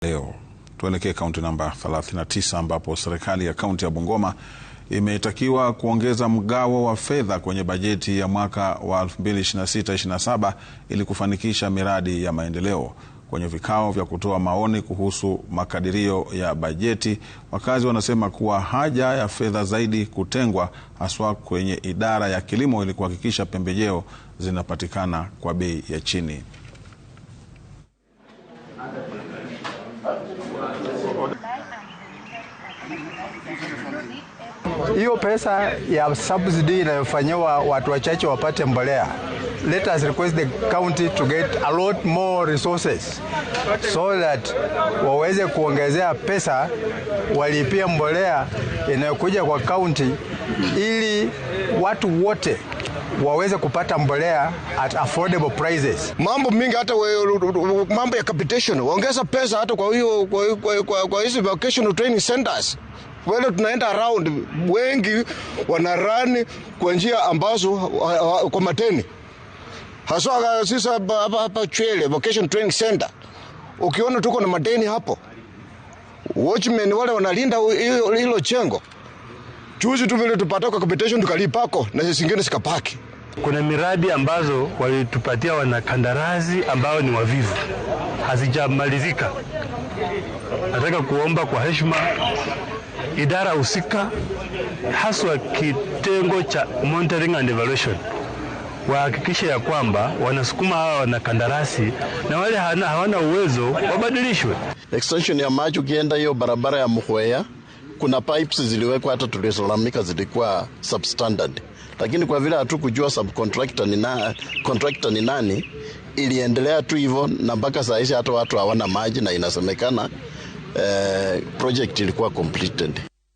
Leo tuelekee kaunti namba 39 ambapo serikali ya kaunti ya Bungoma imetakiwa kuongeza mgao wa fedha kwenye bajeti ya mwaka wa 2026-27 ili kufanikisha miradi ya maendeleo. Kwenye vikao vya kutoa maoni kuhusu makadirio ya bajeti, wakazi wanasema kuwa haja ya fedha zaidi kutengwa haswa kwenye idara ya kilimo ili kuhakikisha pembejeo zinapatikana kwa bei ya chini. Hiyo pesa ya subsidy inayofanywa watu wachache wapate mbolea. Let us request the county to get a lot more resources so that waweze kuongezea pesa walipia mbolea inayokuja kwa county ili watu wote waweze kupata mbolea at affordable prices. Mambo mingi, hata mambo ya capitation, ongeza pesa hata kwa hizo vocational training centers. Wale tunaenda around, wengi wanarani kwa njia ambazo kwa mateni. Haswa sisi hapa Chwele Vocational Training Center, ukiona tuko na mateni hapo, watchmen wale wanalinda hilo chengo. Juzi tu vile tupata kwa capitation tukalipako na zingine sikapaki. Kuna miradi ambazo walitupatia wanakandarasi ambao ni wavivu, hazijamalizika. Nataka kuomba kwa heshima idara husika, haswa kitengo cha monitoring and evaluation, wahakikishe ya kwamba wanasukuma hawa wanakandarasi na wale hawana uwezo wabadilishwe. Extension ya maji, ukienda hiyo barabara ya Muhwea, kuna pipes ziliwekwa hata tulizolamika zilikuwa substandard. Lakini kwa vile hatukujua contractor ni nani, iliendelea tu hivyo na mpaka saa hizi hata watu hawana maji na inasemekana project ilikuwa completed.